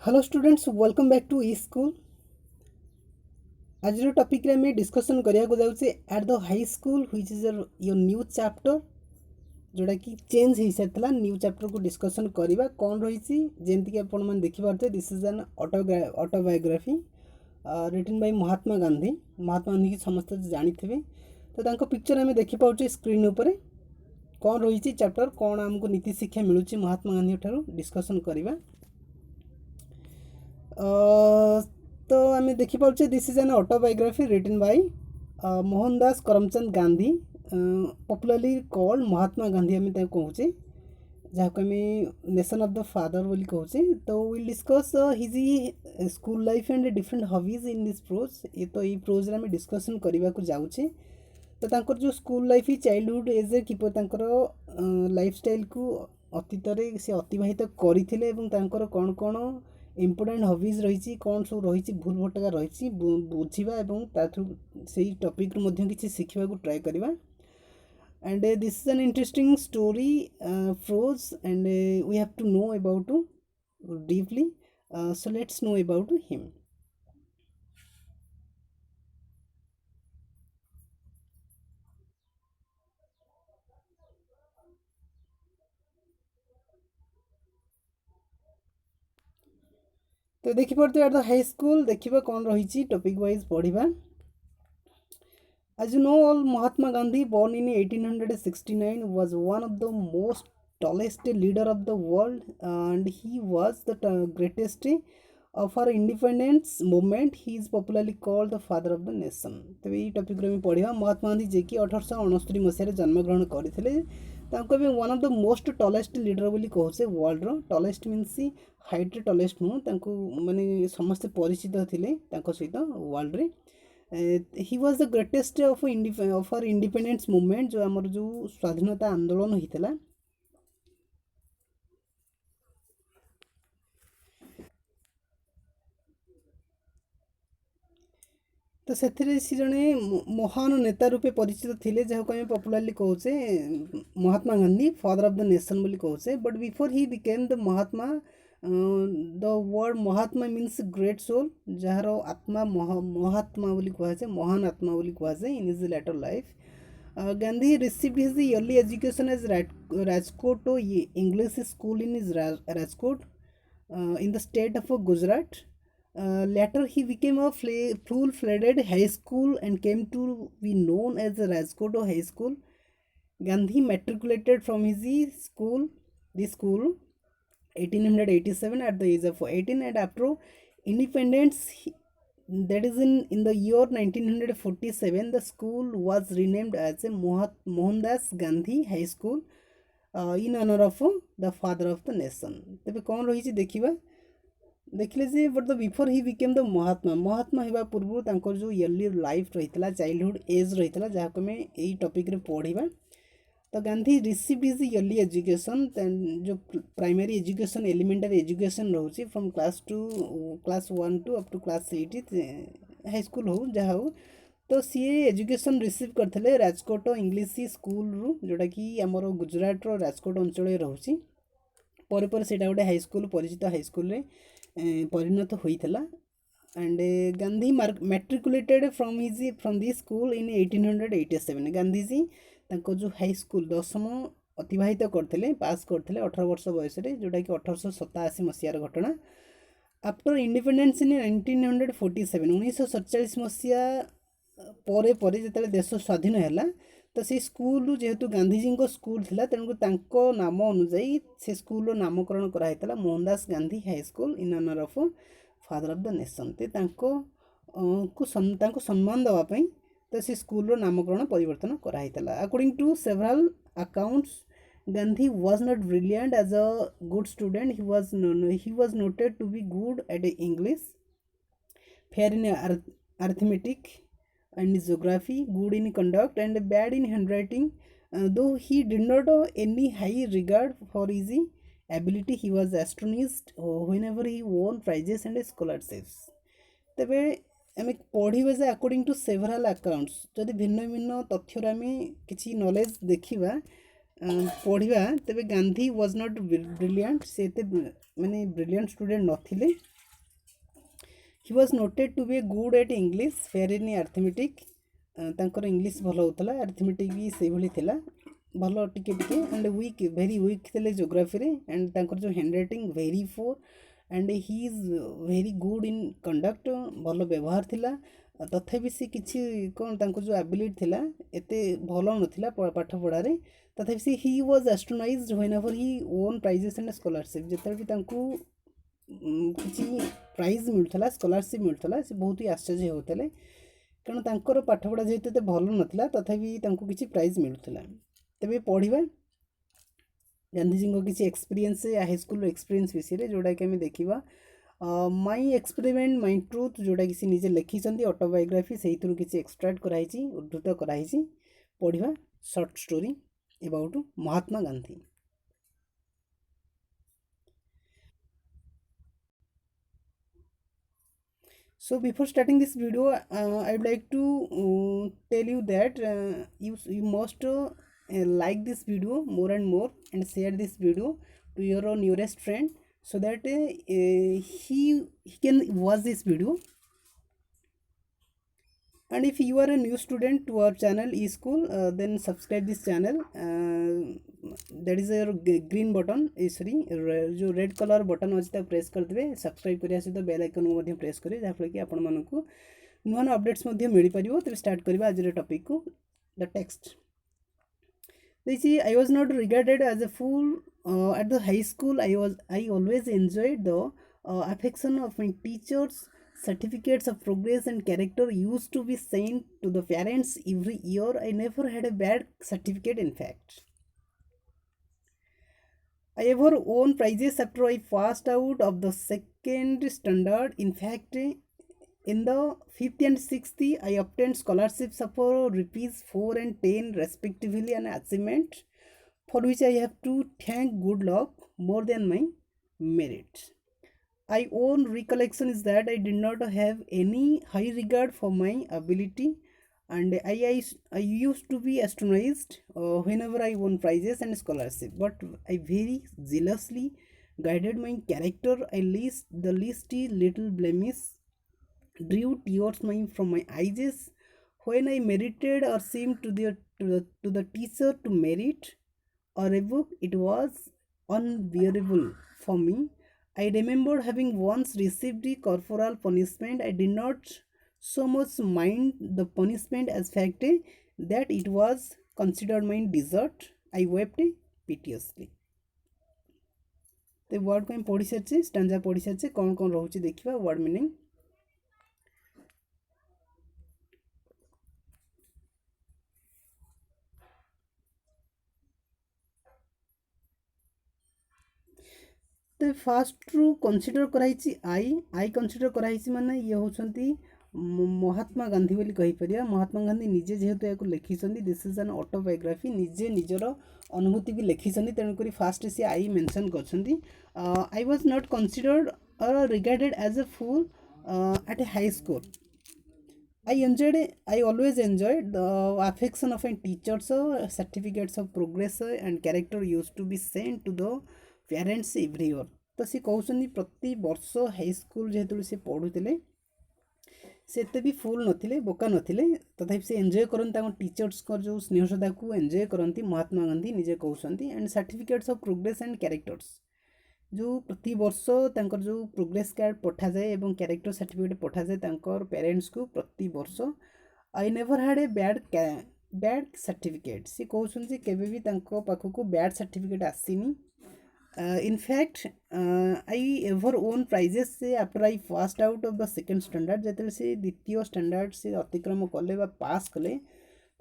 Hello students welcome back to e school. आज topic रे मैं डिस्कशन करिया को जाउचे at the high school which is your new chapter जोड़ा कि चेंज हो सारा न्यू चैप्टर को डिस्कशन करवा कौन रही जमती कि आपण मैंने देखिपे this is an autobiography written by Mahatma Gandhi. Mahatma Gandhi की समस्त जानी थे तो तांको पिक्चर आम देखिपारे स्क्रीन उपर कौन रही चैप्टर कौन आमको नीति शिक्षा मिलूँ महात्मा गांधी ठारू डिस्कशन करवा। तो आम देखिपे this is an autobiography written by Mohandas Karamchand Gandhi popularly called Mahatma Gandhi आम कहूचे जहाँ आम नेशन ऑफ द फादर बोली कहूचे। तो will discuss his school life and different hobbies in this prose ये तो ये प्रोज आम डिस्कसन करने को जाऊे। तो तांकर जो स्कूल लाइफ चाइल्डहुड एज किपर लाइफ स्टाइल को अतीत से अतिवाहित करते कौन कौन इम्पोर्टाट हॉबीज रही कौन सब रही भूल भटका रही बुझा थ्रू से टॉपिक किसी शिखा ट्राए करवा। And this is an interesting story prose and we have to know about deeply so let's know about him. तो देखिपे एट द हाई स्कूल देखा कौन रही टॉपिक वाइज पढ़ा। As you know, all Mahatma Gandhi, born in 1869, was one of the most tallest leader of the world, and he was the greatest of our independence movement. He is popularly called the father of the nation. तो ये topic में पढ़ा महात्मा गांधी जे कि 1869 मसीह जन्मग्रहण करते one of the most tallest leader बोली कहूचे world tallest means height tallest नुह माने समस्ते परिचित थे सहित world he was the greatest of our independence movement जो आमर जो स्वाधीनता आंदोलन होता तो से जड़े महान नेता रूपे परिचित थे जहाँ आम पॉपुलरली कहूचे Mahatma Gandhi father of the nation बोली कहूचे। But before he became the Mahatma the word Mahatma means great soul जार आत्मा महात्मा बोली कहुए महान आत्मा बोली कहुए in his later life. Gandhi received his early education as Rajkot English school in his Rajkot in the state of Gujarat. Later he became a full-fledged high school and came to be known as the Rajkot High School. Gandhi matriculated from this school 1887 at the age of 18, and after independence that is in the year 1947 the school was renamed as a Mohandas Gandhi High School in honor of the father of the nation. तेबे कौन रही देखा देखिले जे but the before he became the Mahatma Mahatma होगा पूर्व तांकर जो इयरली लाइफ रही चाइल्डहुड एज रही जहाँ को यही टॉपिक रे पढ़ा। तो Gandhi received his early education जो प्राइमरी एजुकेशन एलिमेंटरी एजुकेशन रोचे from class 1 to up to class 8 high school हो जहाँ हो। तो सी एजुकेशन रिसीव करते राजकोट इंग्लिश स्कूल रू जोटा कि आमर गुजरात राजकोट अंचल रोचे पर से गोटे हाई स्कूल परिचित हाई स्कूल परिणत होता। And Gandhi matriculated from this school in 1887। Gandhiji तांको जो हाई स्कूल दशम अतिवाहित करते पास करते 18 वर्ष बयस जोटा कि 1887 मसीहार घटना। आफ्टर इंडिपेंडेंस इन 1947 1947 मसीहा पर जो देश स्वाधीन है तो से स्कूल जेहेतु गांधीजी स्कूल थी तेणुक नाम अनुजाई से स्कूल नामकरण कराइला Mohandas Gandhi high school in honour of father of the nation. को सम्मान देवाई तो से स्कूल नामकरण परिवर्तन कराइला। According to several accounts Gandhi was not brilliant as a good student. He was noted to be good at English, fair in arithmetic and geography, good in conduct and bad in handwriting. Though he did not have any high regard for his ability, he was astonished whenever he won prizes and scholarships. तबे आम पढ़ा जे according to several accounts जदि भिन्न भिन्न तथ्यर आम किसी knowledge देखा पढ़ा तेरे गांधी वाज नॉट ब्रिलियंट से माने ब्रिलियंट स्टूडेंट नथिले he was noted to be good at English fair in arithmetic. ତାଙ୍କର ଇଂଲିଶ ଭଲ ହେଉଥିଲା, ଆର୍ଥମେଟିକ୍ ବି ସେଇଭଳି ଥିଲା, ଭଲ ଟିକେ ଟିକେ। ଆଣ୍ଡ ୱିକ୍, ଭେରି ୱିକ୍ ଥିଲେ ଜୋଗ୍ରାଫିରେ। ଆଣ୍ଡ ତାଙ୍କର ଯେଉଁ hand writing very ପୋର୍। And he is very good in conduct, ଭଲ ବ୍ୟବହାର ଥିଲା। ତଥାପି ସେ କିଛି କ'ଣ ତାଙ୍କର ଯେଉଁ ଆବିଲିଟି ଥିଲା ଏତେ ଭଲ ନଥିଲା ପାଠ ପଢ଼ାରେ। ତଥାପି ସେ he was astonished whenever he won prizes and scholarship. ଯେତେବେଳେ ବି ତାଙ୍କୁ କିଛି ପ୍ରାଇଜ୍ ମିଳୁଥିଲା, ସ୍କଲାରସିପ୍ ମିଳୁଥିଲା, ସେ ବହୁତ ହି ଆଶ୍ଚର୍ଯ୍ୟ ହେଉଥିଲେ, କାରଣ ତାଙ୍କର ପାଠପଢ଼ା ଯେହେତୁ ଏତେ ଭଲ ନଥିଲା ତଥାପି ତାଙ୍କୁ କିଛି ପ୍ରାଇଜ୍ ମିଳୁଥିଲା। ତେବେ ପଢ଼ିବା ଗାନ୍ଧୀଜୀଙ୍କ କିଛି ଏକ୍ସପିରିଏନ୍ସ, ହାଇସ୍କୁଲର ଏକ୍ସପିରିଏନ୍ସ ବିଷୟରେ, ଯେଉଁଟାକି ଆମେ ଦେଖିବା ମାଇ ଏକ୍ସପେରିମେଣ୍ଟ ମାଇ ଟ୍ରୁଥ୍, ଯେଉଁଟାକି ସେ ନିଜେ ଲେଖିଛନ୍ତି ଅଟୋବାୟୋଗ୍ରାଫି, ସେଇଥିରୁ କିଛି ଏକ୍ସଟ୍ରାକ୍ଟ କରାହେଇଛି, ଉଦ୍ଧୃତ କରାହେଇଛି। ପଢ଼ିବା short story about Mahatma Gandhi. So before starting this video, I would like to tell you that you must like this video more and more and share this video to your nearest friend, so that he can watch this video. And if you are a new student to our channel eSchool, then subscribe this channel. That is your green button, sorry, जो red colour button अच्छी ताको press करदे, subscribe करिया सहित bell icon को मध्य press करिए, जहाँफल कि आपण मानक नुआ नुआ अपडेट्स मध्य मिल पारिबो। तबे स्टार्ट करबा आज टॉपिक को। The text I was not regarded as a fool at the high school. I always enjoyed the affection of my teachers. Certificates of progress and character used to be sent to the parents every year. I never had a bad certificate, in fact. I ever won prizes after I passed out of the second standard. In fact, in the 5th and 6th, I obtained scholarships of rupees 4 and 10 respectively, an achievement for which I have to thank good luck more than my merit. My own recollection is that I did not have any high regard for my ability, and I used to be astonished whenever I won prizes and scholarship, but I very zealously guided my character. The least little blemish drew tears from my eyes when I merited or seemed to the teacher to merit or revoke. It was unbearable for me. I remembered having once received the corporal punishment. I did not so much mind the punishment as fact that it was considered my desert. I wept piteously. तो word को पढ़ी सारी, stanza पढ़ी सारी, कौन कौन रोचे देखा वर्ड मीनिंग। तो फास्ट रु कनसीडर कराई आई कनसीडर कराई माने ये होचंती महात्मा गांधी बोली कहि परिया। महात्मा गांधी निजे जेहेतु या लिखिसंदी, दिस इज एन ऑटोबायोग्राफी, निजे निजर अनुभूति भी लिखिसंदी, तेणुकरी फास्ट से आई मेंशन करछंदी। आई वाज नॉट कनसीडर्ड और regarded as a fool at a high school. I always enjoyed the affection of my teachers. Certificates of progress and character used to be sent to the parents every year. तो सी कहते प्रति वर्ष high school जेहेतु से पढ़ुले से एत भी full नथिले, बोका नथिले, तथापि से एंजॉय करते टीचर्स को जो स्नेह श्रद्धा को एंजॉय करती महात्मा गांधी निजे कहते। And certificates of progress and characters जो प्रति वर्ष तंकर जो प्रोग्रेस कार्ड पठा जाए और कैरेक्टर सर्टिफिकेट पठा जाए तंकर पेरेंट्स को प्रति वर्ष। I never had a bad certificate, सी कहते केबे भी तंको पाखक बैड सर्टिफिकेट आसीनी। In fact I ever won prizes से after I passed out of the second standard, जो से द्वितीय स्टैंडर्ड से अतिक्रम कले पास कले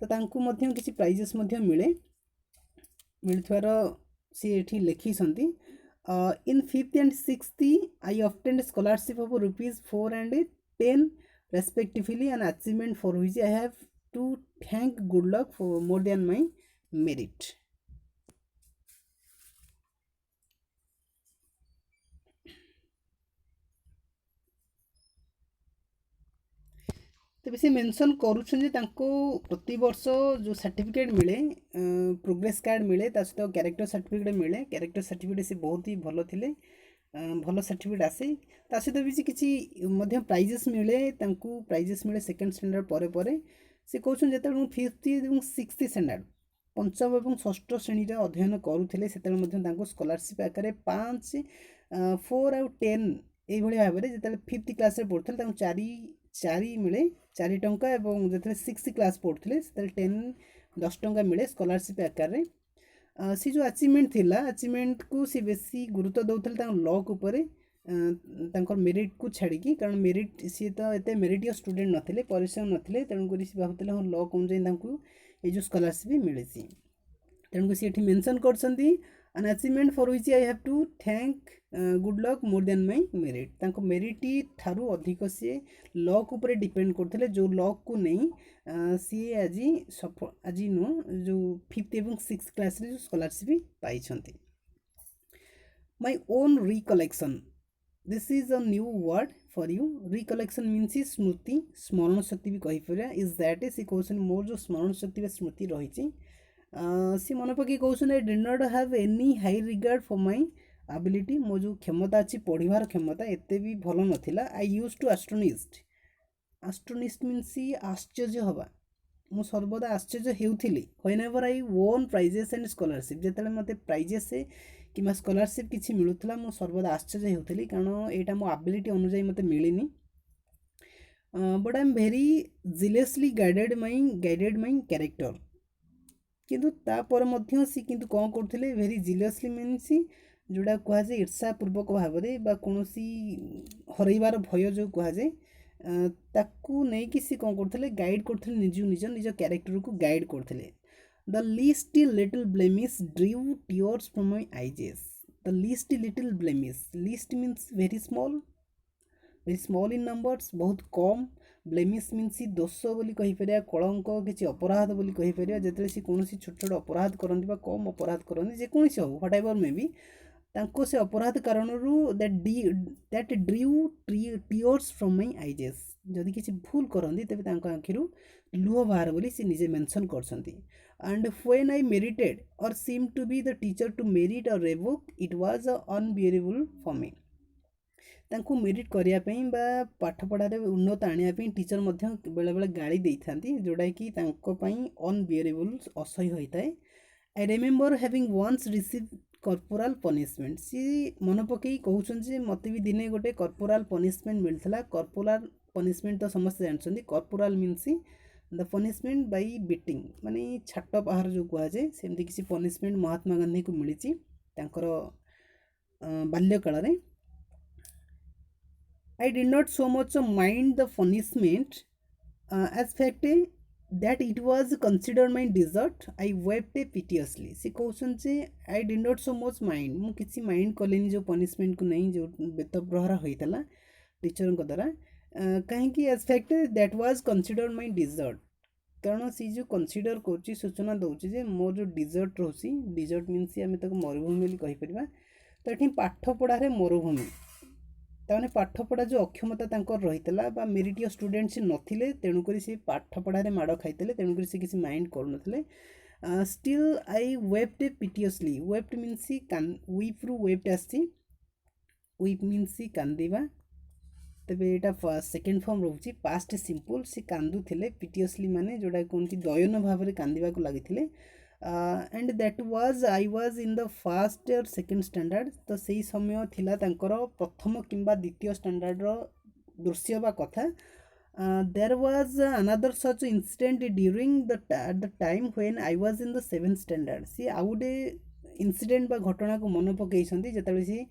तो तांको मध्य किसी प्राइजेस मध्य मिले, मिलथवार सी एठी लिखिसंती। In 5th and 6th, I obtained scholarship of rupees 4 and 10 respectively, an achievement for which I have to thank good luck for more than my merit. तेज से मेंशन करुँच प्रति वर्ष जो सर्टिफिकेट मिले, प्रोग्रेस कार्ड मिले, सहित character certificate मिले। Character certificate से बहुत ही भल थे ଭଲ सर्टिफिकेट आसे ता सहित भी किसी मध्य प्राइजेस मिले तांकू प्राइजेस मिले सेकेंड स्टैंडर्ड परे परे से कहउछन जेते मु 5th एवं 6th स्टैंडर्ड पंचम एवं षष्ठ श्रेणी रे अध्ययन करूथिले सेते मध्य तांकू स्कॉलरशिप आकारे 5 4 आउ 10 एई भली भाबरे जेते 5th क्लास रे पढुथिले तांकू 4 मिले 4 टंका एवं जेते 6th क्लास पढुथिले सेते 10 टंका मिले स्कॉलरशिप आकारे सी जो अचीवमेंट थिला अचीवमेंट को सी बेसी गुरुत्व दउथिले तांको लॉक ऊपर तांकर मेरिट को छाड़ी कारण मेरिट सी तो एते मेरिटियस स्टूडेंट नथिले परिश्रम नथिले तेणु करी सी भाबुथिले हम लॉ कोन जे तांको ए जो स्कॉलरशिप मिलेसी तेणु सी एठी मेंशन करछंती an achievement for which I have to thank good luck more than my merit तांको मेरिट थारु अधिक सी लॉक ऊपर डिपेंड करथिले जो लॉक को नहीं सी आज नो जो 5th एवं 6th क्लास रे जो स्कॉलरशिप पाई छंती my own recollection this is a new word for you recollection means स्मृति स्मरण शक्ति भी कही परिया इज दैट सी कहउछन मोर जो स्मरण शक्ति बा स्मृति रहिछि सी मन पकि कहउछन I did not have any high regard for my ability मो जो क्षमता अछि पढिबार क्षमता एते भी भलो नथिला I used to astonished means आश्चर्य हवा मु सर्वदा आश्चर्य हेउथिली व्हेनेवर आई वोन प्राइजेस एंड स्कॉलरशिप जेतले मते प्राइजेस कि स्कॉलरशिप किसी मिलूला मु सर्वदा आश्चर्य होउथिली कारण एटा मो एबिलिटी अनुसार मते मिलिनी but I am very jealously guarded my character किंतु तापर मध्य सी किंतु कोन करथिले वेरी जिलेसली मीन्स जोड़ा कह जाए ईर्षा पूर्वक भाव में बा कोनोसी हरइबार भय जो कह जाए ताकू नहीं कि सी कोन करथिले गाइड करथिले निज कैरेक्टर को गाइड करथिले the least little blemish ड्रीव tears from my eyes the least little blemish least means very small in numbers बहुत कम ब्लेमिश मीन्स दोष बोली कहि परिया कलंक किछि अपराध बोली कहि परिया जेतले सी कोनोसी छोट छोट अपराध करंती बा कम अपराध करंती जे कोनसी हो व्हाट एवर मे बी तांको से अपराध कारणरू that drew tears from my eyes जदि किछि भूल करंती तबे तांको आखिरु लुह बाहर बोली से निजे mention करछंती and when I merited or seemed to be the teacher to merit or revoke it was unbearable for me तांको मेरिट करिया पई बा पाठ पढ़ारे उन्नत आनिया पई टीचर मध्य बेले बेले गाली देइथांती जोडा कि तांको पई अनबियरेबल असह्य होइताय I remember having once received corporal punishment सी मन पकई कहउछन जे मते भी दिने गोटे कॉर्पोरल पनिशमेंट मिलथला कॉर्पोरल पनिशमेंट तो समस्त जानछन्ती corporal means the punishment by beating माने छाट पहार जो कह जाए सेमती किसी पनिशमेंट महात्मा गांधी को मिली बाल्यकाल रे I did not so much mind the punishment as fact that it was considered my desert. I wept piteously. से कहउछन जे I did not so much mind मु किसी माइंड कलेनी जो पनिशमेंट को नहीं जो बेतप्रहरा होइतला टीचर को द्वारा कहीं कि as fact that was considered my desert कारण सी जो कंसीडर करछि सूचना दउछि जे मोर जो डिजर्ट रहसी डिजर्ट मीन्स आमे तक मरुभूमि बोली कहि परिबा तो एठी पाठ पढ़ा रे मरुभूमि ताने पाठ पढ़ा जो अक्षमता तांकर रहितला बा मेरिटियस स्टूडेंट से नथिले तेणु करी से पाठ पढ़ा रे माड खाइतले तेणु करी से किसी माइंड कर नथिले still I wept piteously wept means weep रु वेप्ट आसी वीप मीन्स कांदीबा तबे एटा सेकंड फॉर्म रहउची पास्ट सिंपल से कांदु थिले पिटियसली माने जोडा कोनती दयन भाव रे कांदीबा को लागिथिले and that was I was in the first और सेकंड स्टैंडर्ड तो सही समय थिला तांकर प्रथम किंबा द्वितीय स्टैंडर्ड रो दृश्य बा कथा there was another such incident during the time when I was in the 7th standard सी आउडे इंसिडेंट बा घटना को मन पकईछंती जेतबे सी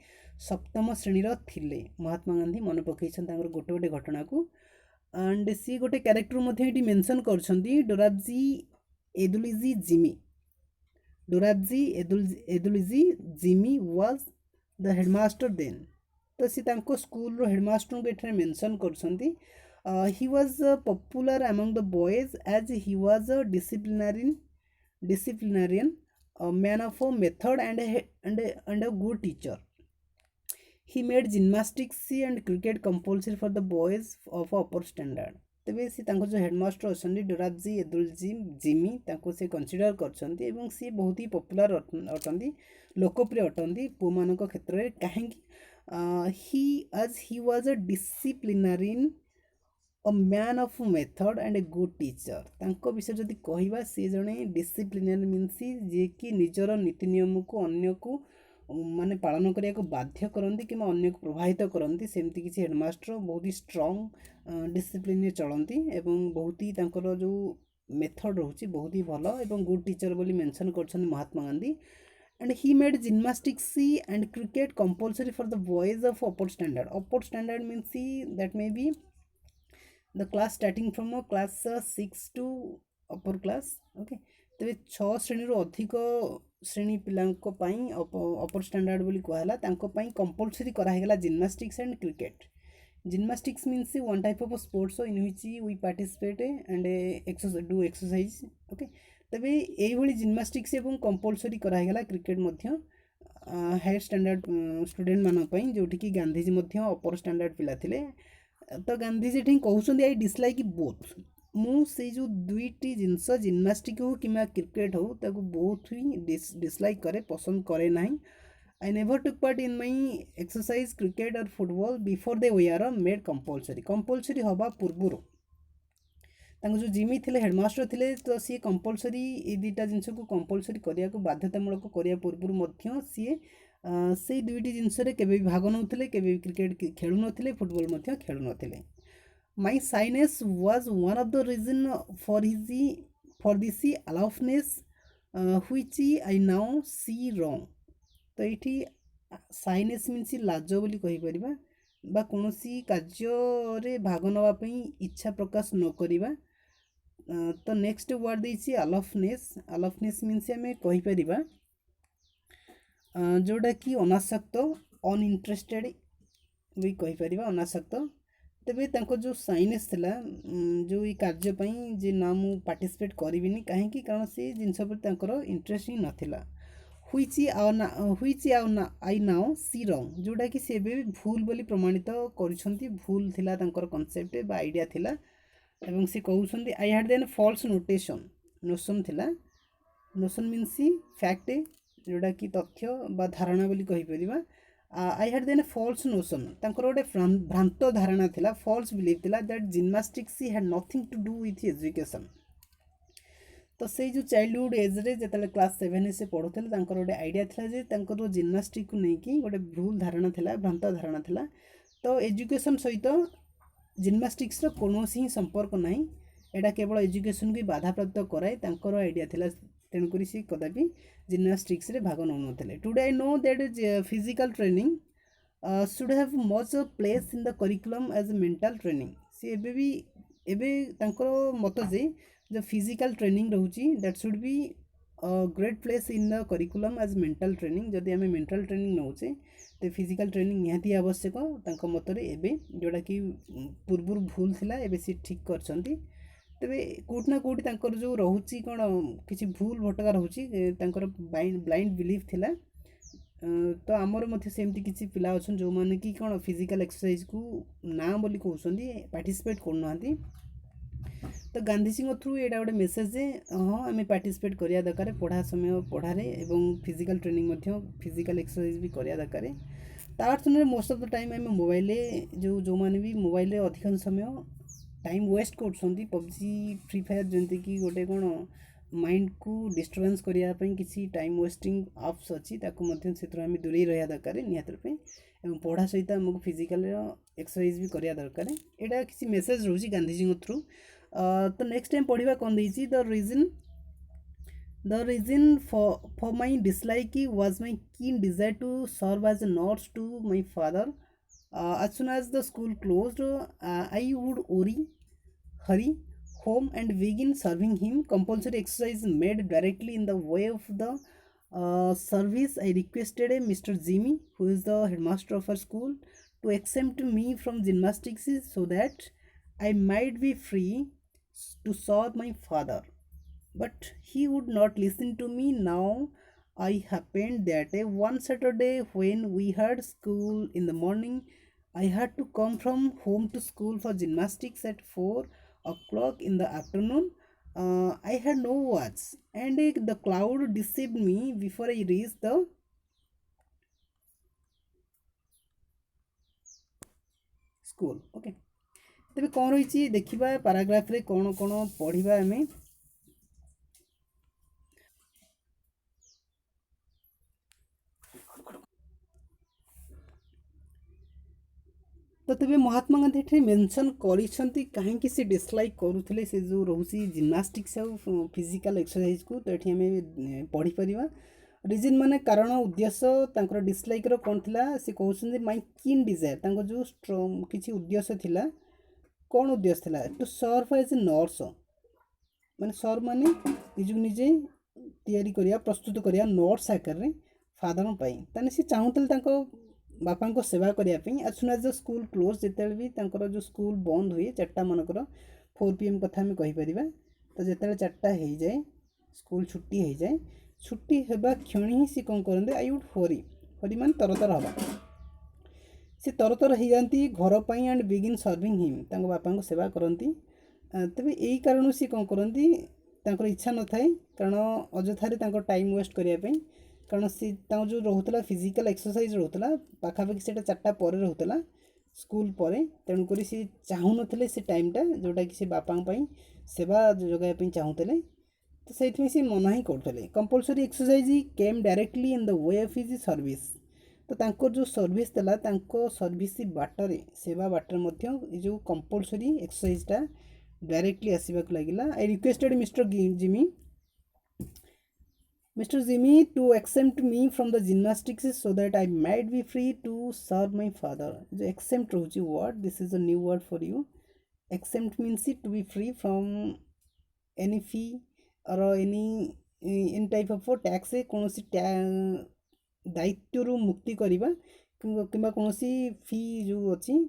सप्तम श्रेणी रो थिले महात्मा गांधी मन पकईछन तांकर गोटे गोटे घटना को एंड सी गोटे कैरेक्टर मध्ये एटी मेंशन करछंती Dorabji Edulji Gimi Dorabji Edulji Gimi was the headmaster then तो सी तांको स्कूल रो हेडमास्टर को एठरे मेंशन करछंती he was popular among the boys as he was a disciplinarian man of method and a good teacher he made gymnastics and cricket compulsory for the boys of upper standard तबे सी तांको जो headmaster अछंती डोराबजी एदुलजी Jimmy तांको से consider करछंती एवं सी बहुत ही popular अटंती लोकप्रिय अटंती पु मानक क्षेत्र रे काहेकि he was a disciplinarian, a man of method and a good teacher। ତାଙ୍କ ବିଷୟରେ ଯଦି କହିବା ସେ ଜଣେ ଡିସିପ୍ଲିନାରୀ ମିନ୍ସ ଯିଏକି ନିଜର ନୀତି ନିୟମକୁ ଅନ୍ୟକୁ ମାନେ ପାଳନ କରିବାକୁ ବାଧ୍ୟ କରନ୍ତି କିମ୍ବା ଅନ୍ୟକୁ ପ୍ରଭାବିତ କରନ୍ତି, ସେମିତି କିଛି ହେଡ଼ମାଷ୍ଟର ବହୁତ ହି ଷ୍ଟ୍ରଙ୍ଗ ଡିସିପ୍ଲିନରେ ଚଳନ୍ତି ଏବଂ ବହୁତ ହି ତାଙ୍କର ଯେଉଁ ମେଥଡ଼ ରହୁଛି ବହୁତ ହି ଭଲ ଏବଂ ଗୁଡ୍ ଟିଚର ବୋଲି ମେନସନ୍ କରିଛନ୍ତି Mahatma Gandhi. And he made gymnastics and cricket compulsory for the boys of upper standard। upper standard means that may be the class starting from a class 6 to upper class। okay, ତେବେ 6 ଶ୍ରେଣୀରୁ ଅଧିକ ଶ୍ରେଣୀ ପିଲାଙ୍କ ପାଇଁ ଅପର standard ବୋଲି କୁହାହେଲା, ତାଙ୍କ ପାଇଁ କମ୍ପଲସରି କରାହେଇଗଲା gymnastics and cricket. Gymnastics means one type of sports in which we participate and do exercise. Okay, ତେବେ এইଭଳି ଜିମ୍ନାଷ୍ଟିକ୍ସ ଏବଂ କମ୍ପଲସରି କରାହେଇଗଲା କ୍ରିକେଟ୍ ମଧ୍ୟ ହାୟର ଷ୍ଟାଣ୍ଡାର୍ଡ଼ ଷ୍ଟୁଡେଣ୍ଟମାନଙ୍କ ପାଇଁ, ଯେଉଁଠିକି ଗାନ୍ଧିଜୀ ମଧ୍ୟ ଅପର ଷ୍ଟାଣ୍ଡାର୍ଡ଼ ପିଲା ଥିଲେ। ତ ଗାନ୍ଧିଜୀ ଏଠି କହୁଛନ୍ତି ଆଇ ଡିସଲାଇକ୍ ବୋଥ୍। ମୁଁ ସେଇ ଯେଉଁ ଦୁଇଟି ଜିନିଷ ଜିମ୍ନାଷ୍ଟିକ୍ ହେଉ କିମ୍ବା କ୍ରିକେଟ୍ ହେଉ ତାକୁ ବହୁତ ହିଁ ଡିସଲାଇକ୍ କରେ, ପସନ୍ଦ କରେ ନାହିଁ। I never took part in my exercise, cricket or football before they were made compulsory। compulsory ହେବା ପୂର୍ବରୁ ତାଙ୍କ ଯେଉଁ ଜିମି ଥିଲେ ହେଡ଼ମାଷ୍ଟର ଥିଲେ, ତ ସିଏ କମ୍ପଲସରି ଏଇ ଦୁଇଟା ଜିନିଷକୁ କମ୍ପଲସରି କରିବାକୁ ବାଧ୍ୟତାମୂଳକ କରିବା ପୂର୍ବରୁ ମଧ୍ୟ ସିଏ ସେଇ ଦୁଇଟି ଜିନିଷରେ କେବେ ବି ଭାଗ ନେଉଥିଲେ, କେବେ ବି କ୍ରିକେଟ୍ ଖେଳୁନଥିଲେ, ଫୁଟବଲ୍ ମଧ୍ୟ ଖେଳୁନଥିଲେ। My shyness was one of the reason for this aloofness which I now see wrong। ତ ଏଇଠି ସାଇନେସ୍ ମିନ୍ସ ଲାଜ ବୋଲି କହିପାରିବା ବା କୌଣସି କାର୍ଯ୍ୟରେ ଭାଗ ନେବା ପାଇଁ ଇଚ୍ଛା ପ୍ରକାଶ ନ କରିବା। ତ ନେକ୍ସଟ ୱାର୍ଡ଼ ଦେଇଛି ଆଲଫନେସ୍। ଆଲଫନେସ୍ ମିନ୍ସ ଆମେ କହିପାରିବା ଯେଉଁଟାକି ଅନାସକ୍ତ, ଅନଇଣ୍ଟରେଷ୍ଟେଡ଼ ବି କହିପାରିବା, ଅନାସକ୍ତ। ତେବେ ତାଙ୍କ ଯେଉଁ ସାଇନେସ୍ ଥିଲା ଯେଉଁ ଏଇ କାର୍ଯ୍ୟ ପାଇଁ ଯେ ନା ମୁଁ ପାର୍ଟିସିପେଟ୍ କରିବିନି, କାହିଁକି? କାରଣ ସେ ଜିନିଷ ପ୍ରତି ତାଙ୍କର ଇଣ୍ଟରେଷ୍ଟ ହିଁ ନଥିଲା। which I now see wrong, ଯେଉଁଟାକି ସେ ଏବେ ବି ଭୁଲ ବୋଲି ପ୍ରମାଣିତ କରୁଛନ୍ତି, ଭୁଲ ଥିଲା ତାଙ୍କର କନସେପ୍ଟ ବା ଆଇଡ଼ିଆ ଥିଲା। ଏବଂ ସେ କହୁଛନ୍ତି ଆଇ ହ୍ୟାଡ୍ ଦେନ୍ ଫଲ୍ସ ନୋସନ୍ ଥିଲା। ନୋସନ୍ ମିନ୍ସ ଫ୍ୟାକ୍ଟ, ଯେଉଁଟାକି ତଥ୍ୟ ବା ଧାରଣା ବୋଲି କହିପାରିବା। I had then false notion, ତାଙ୍କର ଗୋଟେ ଭ୍ରାନ୍ତ ଧାରଣା ଥିଲା, ଫଲ୍ସ ବିଲିଭ୍ ଥିଲା that gymnastics had nothing to do with education. ତ ସେଇ ଯେଉଁ ଚାଇଲ୍ଡହୁଡ୍ ଏଜ୍ରେ ଯେତେବେଳେ କ୍ଲାସ୍ 7 ସେ ପଢ଼ୁଥିଲେ, ତାଙ୍କର ଗୋଟେ ଆଇଡ଼ିଆ ଥିଲା ଯେ ତାଙ୍କର ଜିମ୍ନାଷ୍ଟିକ୍କୁ ନେଇକି ଗୋଟେ ଭୁଲ ଧାରଣା ଥିଲା, ଭ୍ରାନ୍ତ ଧାରଣା ଥିଲା। ତ ଏଜୁକେସନ୍ ସହିତ ଜିମ୍ନାଷ୍ଟିକ୍ସର କୌଣସି ହିଁ ସମ୍ପର୍କ ନାହିଁ, ଏଇଟା କେବଳ ଏଜୁକେସନ୍କୁ ବାଧାପ୍ରାପ୍ତ କରାଏ, ତାଙ୍କର ଆଇଡ଼ିଆ ଥିଲା। ତେଣୁକରି ସେ କଦାପି ଜିମ୍ନାଷ୍ଟିକ୍ସରେ ଭାଗ ନେଉନଥିଲେ। Today I know that physical training should have much place in the curriculum as mental training। ସେ ଏବେ ତାଙ୍କର ମତ ଯେ जो फिजिकल ट्रेनिंग रोची that should be great place in the curriculum as mental training. जदि आम मेंटल ट्रेनिंग नौचे तो फिजिकल ट्रेनिंग निहाती आवश्यक तांको मतरे एबे जोड़ा कि पूर्व भूल थिला एबे सी ठीक करछंती। तेबे कोट ना कोट तांकर जो रहउची कोन किछि भूल भटका रहउची तांकर ब्लाइंड बिलीफ थिला। तो आमर मध्य सेमती किछि पिला अछन जो माने कि कोन फिजिकल एक्सरसाइज को ना बोली कहउछंती पार्टिसिपेट करनांती। तो गांधीजी थ्रू एटा गोटे मेसेज जे हाँ आम पार्टिसिपेट करिया दरकार पढ़ा समय पढ़ारे एवं फिजिकल ट्रेनिंग मध्य फिजिकल एक्सरसाइज भी करिया दरकार। तार तुलना मोस्ट ऑफ द टाइम आम मोबाइल जो मैंने भी मोबाइल अधिकांश समय टाइम वेस्ट कर पबजी फ्री फायर जमती कि गोटे कौन माइंड को डिस्टर्बेंस करने किसी टाइम वेस्टिंग आप्स अच्छी से आम दूरे रहा दरकार निहत रूपे। एवं पढ़ा सहित आमको फिजिकल एक्सरसाइज भी करिया दरकार। एटा किसी मेसेज रोची गांधीजी थ्रू। तो नेक्स्ट टाइम पढ़ा कौन देती the reason for my dislike was my keen desire to serve as a nurse to my father. as soon as the school closed I would hurry home and begin serving him compulsory exercise made directly in the way of the service. I requested Mr. Jimmy, who is the headmaster of our school, to exempt me from gymnastics so that I might be free to serve my father, but he would not listen to me. Now I happened that one Saturday when we had school in the morning, I had to come from home to school for gymnastics at 4 o'clock in the afternoon. I had no watch and the cloud deceived me before I reached the school okay तेरे कौन रही देखा paragraph रे कौन कौन पढ़ा आम तो तेज महात्मा गांधी ये मेंशन करिसेंती कहीं से डिसलाइक करुले से जो रोचे जिम्नास्टिक्स आउ फिजिकल एक्सरसाइज को तो ये आम पढ़ी पार रिजन माने कारण उद्देश्य तांकर डिसलाइक रो कौन थिला से कहउछन माय कीन डिजायर जो किसी उद्देश्य थिला कौन उद्देश्य थिला to serve as a nurse माने सर्व माने निजु निजे तैयारी करिया प्रस्तुत करिया नर्स आकार रे फादर पाई ताने से चाहूतले बापा को सेवा करने आज सुन जो स्कूल क्लोज जिते भी जो स्कूल बंद हुए 4टा मनकर 4 PM कथा आम कहीपर तो जिते 4टा हो जाए स्कूल छुट्टी हो जाए छुट्टी होगा क्षण ही सी कौन करते आई वुड हरी मान तरतर हवा सी तरतर हो जाती घर पर एंड बिगिन सर्विंग हिम बापा को सेवा करती तेज यही कारण सी कौन करती इच्छा न थाए कारण अजथारे टाइम वेस्ट करने कारण सी जो रोला फिजिकल एक्सरसाइज रोला पाखापाखि से 4टा पर रोला स्कूल पर तेणुक सी चाहू ना से टाइमटा जोटा कि बापा सेवा जगह चाहूले तो से सी मना ही करते compulsory exercise came directly in the way of his service तो तांको जो सर्विस देला तांको सर्विस बाटर सेवा बाटर जो कंपलसरी एक्सरसाइजटा डायरेक्टली आसवाक लगिला I requested Mr. Jimmy to exempt me from the gymnastics so that I might be free to serve my father. जो exempt रोची word, this is a new word for you. Exempt means to be free from any fee or any type of tax कौन सी दायित्व मुक्ति करवा कि कौन फी जो अच्छी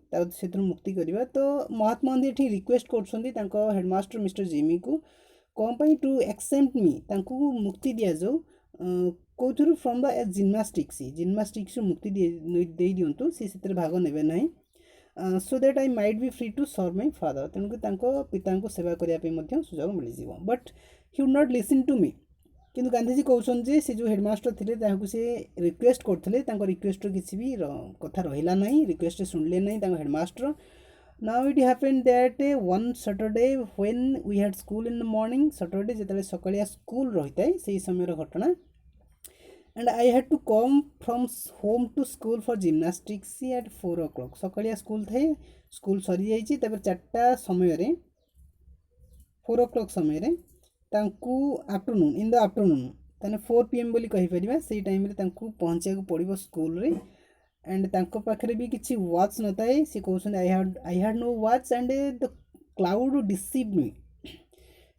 से मुक्ति करवा तो महात्मा गांधी ये रिक्वेस्ट कर हेडमास्टर मिस्टर जिमी को कौन पाई टू एक्सेप्ट मी मुक्ति दि जाऊ कौन फ्रॉम द जिम्नास्टिक्स मुक्ति दे दिंतु से भाग ने ना so that I might be free to serve my father तेणुक पिता को सेवा करने सुजोग मिल जाए but he would not listen to me किंतु गांधीजी कहते से जो हेडमास्टर थे से रिक्वेस्ट करते रिक्वेस्ट किसी भी कथा रहा ना रिक्वेस्ट शुणिले ना headmaster Now it happened that one Saturday when we had school in the morning, Saturday जितने सकालिया स्कूल रही है से समय घटना and I had to come from home to school for gymnastics at 4 o'clock सकालिया school थे school सरी जाइए तब 4टा समय 4 o'clock समय आफ्टरनून इन द आफ्टरनून ताने 4 PM बोली कहि परिबा से टाइम रे पहुँचा पड़ो स्कूल रे एंड तांको पाखरे भी किसी वाच न थाए सी कहते I had no watch and the cloud deceive me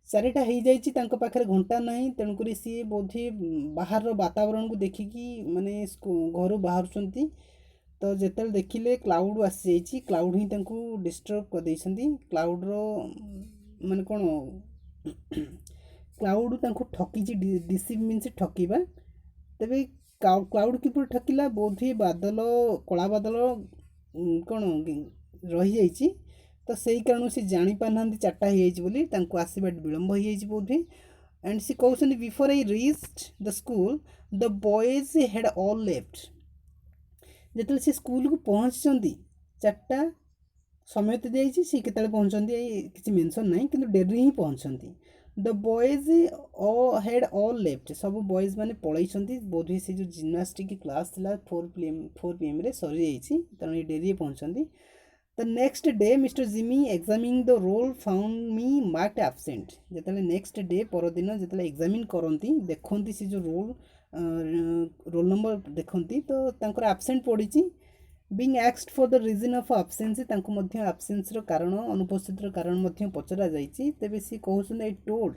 4टा हो जाइए पाखे घंटा ना तेणुक सी बोधे बाहर वातावरण को देखिकी माने घर बाहर तो जिते देखिले क्लाउड आसी जाइए क्लाउड ही डिस्टर्ब कर क्लाउड माने कौन क्लाउड ठकी डिसीव मीन्स ठकवा तेरे क्लाउड किपर ठकिला बोध हुए बादल कला बादल कौन रही जाइए तो सही कारण से जापार ना 4टा हो आसवा विलम्ब हो बोध हुए एंड सी कहते before I reached the school the boys had all left जो से स्कूल को पहुँचती 4टा समय तो जाइए सी के पहुँचती किसी मेंशन ना कि डेरी ही पहुँचती the boys had all left सब बॉयज मैंने पलैंती बोध हुए से जो जिम्नास्टिक क्लास थी 4 PM रे सरी जाइए तेणु ये डेरी पहुँचती the next day mister Jimmy examining the roll found me marked absent जो नेक्स्ट डे परदिन जो एग्जामिन करती देखती से जो रोल नंबर देखती तो एब्सेंट पड़ी being asked for the reason of absence absence कारण अनुपस्थित कारण पचरा जाइए तेबे सी कहते I told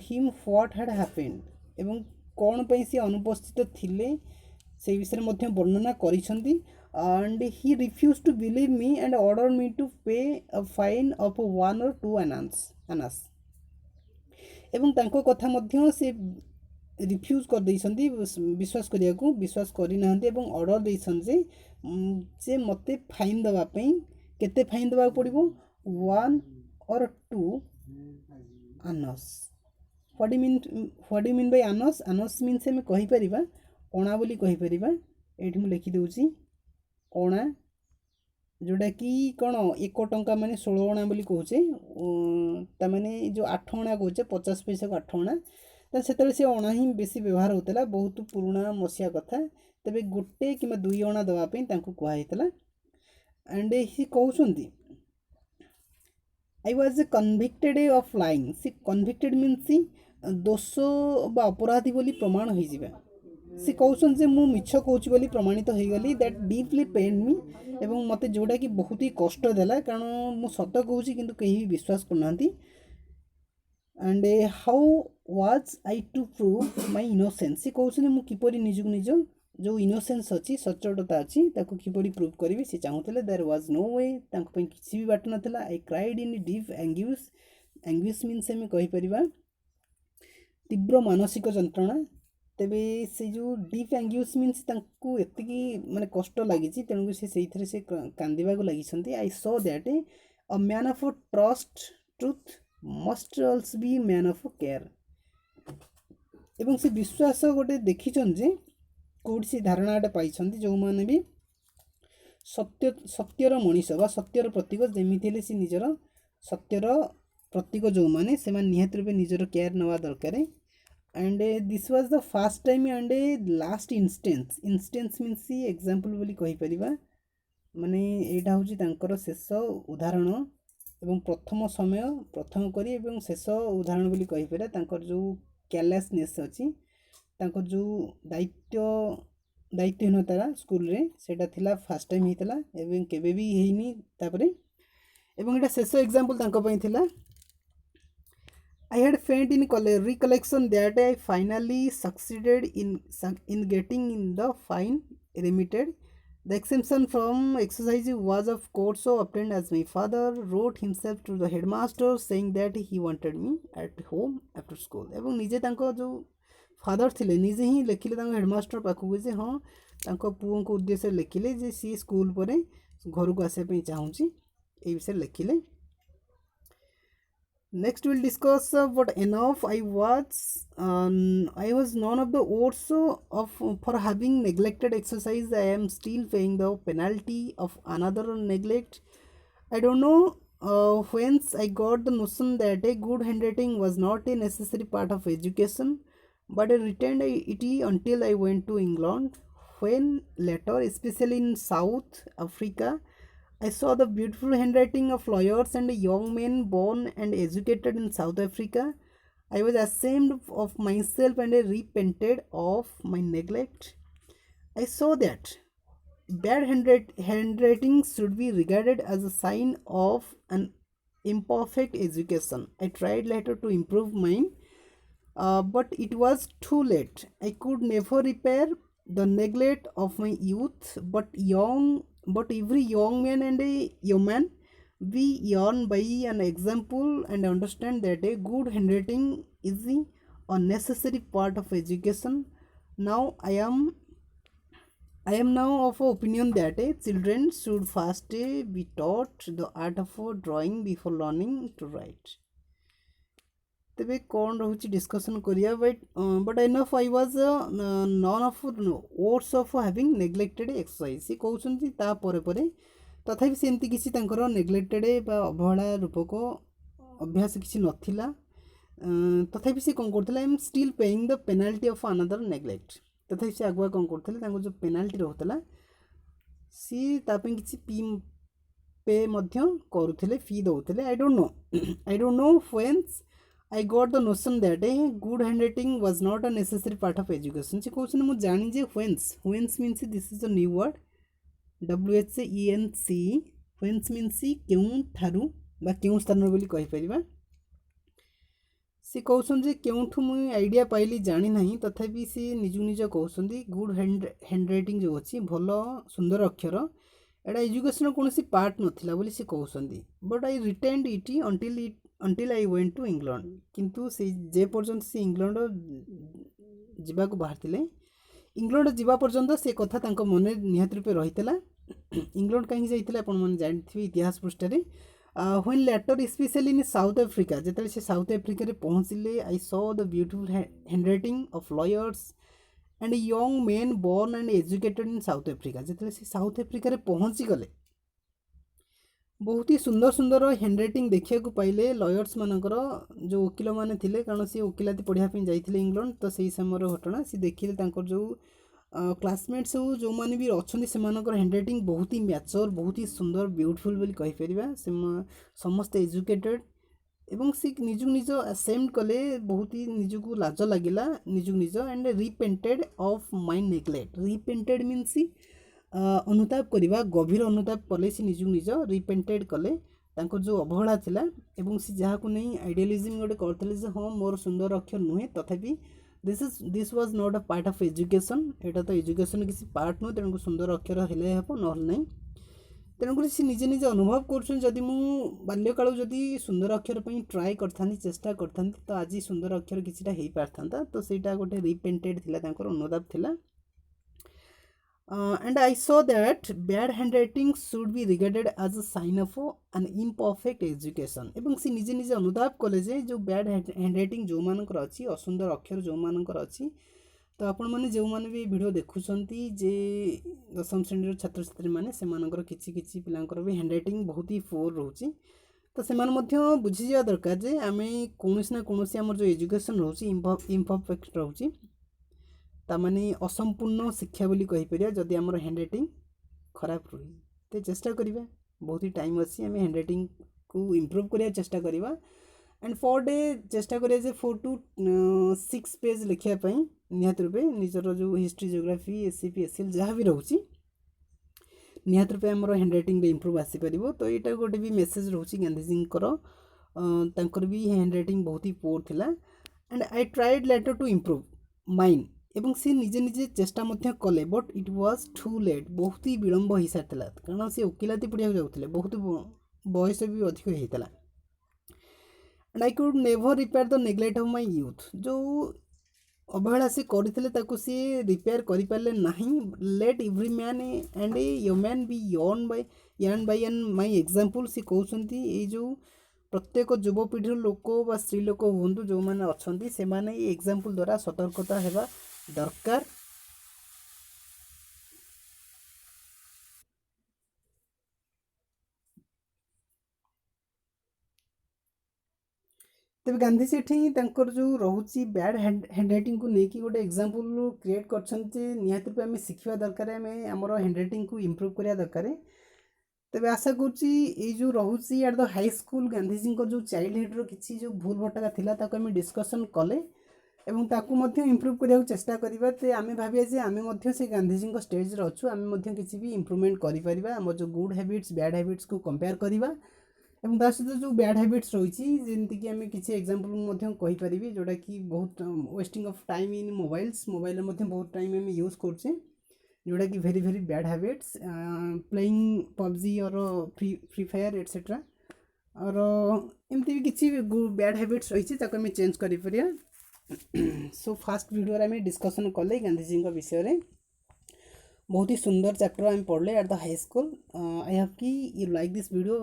him what had happened एवं कौन पे सी अनुपस्थित थिले से विषय में वर्णना करिसेंती and he refused to believe me and order me to pay a fine of 1 or 2 annas एवं तांको कथा मध्य से रिफ्यूज कर देइसंती विश्वास करिया को विश्वास करि नाहंती एवं ऑर्डर देइसन जे मते फाइन दवा पई केते फाइन दवा पड़िबो 1 or 2 annas what do mean by annas annas means हम कहि परिबा अणा बोली कहि परिबा एठी मु लिखि दउची अणा जोटा कि कौन 1 टंका माने 16 अणा बोली कहुचे ताने जो 8 अणा कहुचे 50 पैसा को 8 अणा तो से से अणा ही बेसी व्यवहार होता बहुत पुराणा मसीहा कथा तेरे गोटे कि 2 अणा देवाई कहला एंड ही कहते I was convicted of lying सी कन्विक्टेड मीन्स दोष बा अपराधी बोली प्रमाण हो सी कहते जे मु मिछ कहूँ बोली प्रमाणित हो गली दैट डीपली पेन मी एवं मते जोड़ा कि बहुत ही कष्ट देला कारण मु सत कहूँ कि कहीं भी विश्वास करना and how was I to prove my innocence सी कहते मु किपरि निजक निज जो इनोसेंस अच्छी सचोटता अच्छी ताको किपरि प्रूव करी सी चाहूले देयर वाज नो वे किसी भी बाट नाला I cried in deep anguish anguish means आम कहीपर तीव्र मानसिक जंत्रणा तेबे से जो डीप एंग्यूस मीन्स एति माने कष्ट लगी तेणुक से कांदिबा को लगी I saw that a man of trust truth must also be man of care एवं से विश्वास गोटे देखिछन जे कौटी से धारणाटे पाई जो मैंने भी सत्यर मनीष बा सत्यर प्रतीक जमी से निजर सत्यर प्रतीक जो मैंने से निहत रूपे निजर केयर नवा दरकार and this was the first time and last instance instance means example बोली कहि परिबा माने एटा होची तांकर शेष उदाहरण एवं प्रथम समय प्रथम करी एवं शेष उदाहरण बोली कहि परिबा तांकर जो केयरलेसनेस अछि तांको जो दायित्वहीनता स्कूल रे सेटा थिला फर्स्ट टाइम हितला एवं केबे भी हेइनी तापरे एवं एटा शेष एग्जांपल तांको पई थिला I had faint in recollection that I finally succeeded in getting in the fine remitted. The exemption from exercise was of course so obtained as my father wrote himself to the headmaster saying that he wanted me at home after school. एवं निजे तांको जो father थिले निजे ही लिखिले तांको headmaster पाखु जे हाँ तांको पुओ को उद्देश्य लिखिले जे सी स्कूल परे घर को आसे पे चाहूची ए विषय लिखिले Next we'll discuss what enough I was none of the words of for having neglected exercise. I am still paying the penalty of another neglect. I don't know whence I got the notion that a good handwriting was not a necessary part of education, but I retained it until I went to England. When later, especially in South Africa, I saw the beautiful handwriting of lawyers and young men born and educated in South Africa. I was ashamed of myself and I repented of my neglect. I saw that bad handwriting should be regarded as a sign of an imperfect education. I tried later to improve mine, but it was too late. I could never repair the neglect of my youth, but every young man and a woman we yearn by an example and understand that a good handwriting is a necessary part of education. Now I am now of opinion that children should first be taught the art of drawing before learning to write. तेबे कौन रोचे discussion करिया but enough I was none of words of having neglected exercise सी कहउछन्ती ता परे परे तथापि सेमती किसी तांकर नेग्लेक्टेड बा अवहेला रूपक अभ्यास किसी नथिला तथापि से कौन करथिला I am still paying the penalty of another neglect तथापि से आगुआ कौन करथिले तांको जो पेनाल्टी रहतला सी तापे किसी पे मध्य करूथिले फी दउथिले I don't know whence I got the notion that a good handwriting was not a necessary part of education. से क्वेश्चन मु जानी जे whence means this is a new word WHENC whence means केउ थारु बा केउ स्थान बोली कहि परिबा से कहउछन जे केउठु मु आइडिया पाइली जानी नाही तथापि से निज कहउछन्ती गुड हैंडराइटिंग जो अछि भलो सुंदर अक्षर एटा एजुकेशन कोनोसी पार्ट नथिला बोली से कहउछन्ती but I retained it until I went to England किंतु से जे पर्यंत से इंग्लैंड जीवा को बाहरथिले इंग्लैंड जीवा पर्यंत से कथा तांको मने निहत रूपे रहितला इंग्लैंड कहीं जाइतले आपण मन जानथिबे इतिहास पृष्ठरे when later specially in South Africa जेतले से साउथ अफ्रीका रे पहुंचले I saw the beautiful handwriting of lawyers and young men born and educated in South Africa जेतले से साउथ अफ्रीका रे पहुंची गले बहुत ही सुंदर सुंदर हैंड रईटिंग देखा पाइले लयर्स मानकर जो वकिल मैंने थे कारण सी वकिलाती पढ़ाई जाते इंग्लैंड तो सही समय घटना सी देखिले जो क्लासमेट सब जो मैंने भी अच्छा से हैंड रईटिंग बहुत ही मैच्योर बहुत ही सुंदर ब्यूटीफुल बोली कहीपर से समस्त एजुकेटेड एवं सी निजु निज आसेप्ट कले बहुत ही निजक लाज लगे निजु निज and repented of mind neglect repented means अनुताप करवा गभीर अनुताप कले से निजु निज रिपेंटेड कले जो अवहेला थिला एवं सी जहाँ को नहीं आइडियालिज्म गोटे करते हाँ मोर सुंदर अक्षर नुहे तथापि this was not a part of education एटा तो एजुकेशन किसी पार्ट नुहे तेणु सुंदर अक्षर हेले हेब ना नहीं तेणुक सी निजे निजे अनुभव कर बाल्यकाल जदि सुंदर अक्षर पर ट्राए कर चेष्टा कर तो आज सुंदर अक्षर किसी हो पार तो सहीटा गोटे रिपेंटेड थिला अनुताप थिला and I saw that bad handwriting should be regarded as a sign of an imperfect education एवं सी निजे निजे अनुताप कले जो बैड हैंडराइटिंग जो मानकर अच्छी असुंदर अक्षर जो मानकर अच्छी तो आपण मैंने जो मैंने भी वीडियो देखुंट जे दशम श्रेणी छात्र छात्री मैंने से किसी किसी पिलांकर भी हैंडराइटिंग बहुत ही पुअर रोचे तो से बुझी जा दरकार जे आम कौन ना कौन आम जो एजुकेशन रोचे इम्परफेक्ट रोचे तामाने असंपूर्ण शिक्षा बोली कहीपर जदि आम हैंड रईटिंग खराब रही तो चेष्टा करवा बहुत ही टाइम अच्छी आम हैंड रईटिंग को इम्प्रूव करने चेष्टा करवा एंड पर डे चेष्टा करें 4 to 6 पेज लिखापी निहत रूपे निजर जो हिस्ट्री जियोग्राफी एससीपी एसएल जहाँ भी रोचे निहत रूपे आम हैंड रईटिंग इम्प्रूव आसीपर तो यहाँ गोटे भी मेसेज रोचे गांधीजी भी हैंड रईटिंग बहुत ही पुअर थिला and I tried later to improve mine एवं सी निजे निजे चेष्टा कले but it was too late बहुत ही विलम्ब हो सारी कारण सी वकिलाती पढ़ा जाते बहुत बयस भी अधिक होता and I could never repair the neglect of my youth जो अवहेला से करते सी रिपेयर करें ना let every man and woman be warned by an my example सी कहते ये जो प्रत्येक युवपीढ़ी लोक बा स्त्री लोक हूँ जो मैंने अच्छा से मैंने एग्जांपल द्वारा सतर्कता है दरकार तेज गांधी से जो रोचे बैड हैंड रईटिंग को लेकिन गोटे एग्जांपल क्रिएट कर आम शिखा दरकार आम आमर हैंड रईटिंग को इम्प्रूव करवा दरकार तेज आशा करूँ रोचे eight the high school Gandhiji जो चाइल्डहुड किसी जो भूल भटका था आम डिस्कसन कले एवं ताकू इम्प्रूव करने चेष्टा करवा तो आम भाविया जे आम से गांधीजी स्टेज अच्छु आम किसी भी इम्प्रूवमेंट करें जो गुड हैबिट्स बैड हैबिट्स को कंपेयर करवा एवं ता सहित जो बैड हैबिट्स रही जमीक आम किसी एग्जांपल कहीपर जोटा कि बहुत wasting of time in mobiles mobile बहुत टाइम आम यूज करचे जोटा कि very very bad habits playing PUBG और फ्री फायर एटसेट्रा और एमती भी किसी बैड हैबिट्स रही आम चेंज कर सो फास्ट वीडियो आम डिस्कसन कले गांधीजी विषय में बहुत ही सुंदर चैप्टर आम पढ़ले at the high school I have कि you like this video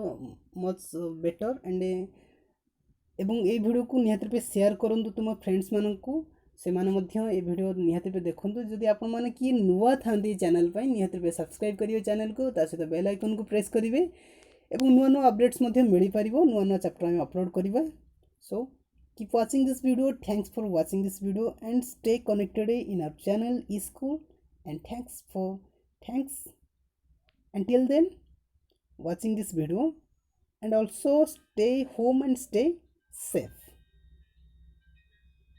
much better and एवं ये वीडियो को निहत रूपे शेयर करूँ तुम फ्रेंड्स मानू से ये वीडियो निहत रूपे देखूँ जदि आप किए नुआ था चैनल निहत रूपे सब्सक्राइब करिए चैनल को ता सहित बेल आइकन को प्रेस करेंगे और नुआ नुआ अपडेट्स मिल पार नुआ नुआ चैप्टर आम अपलोड करवा so keep watching this video thanks for watching this video and stay connected in our channel E-School and thanks until then watching this video and also stay home and stay safe.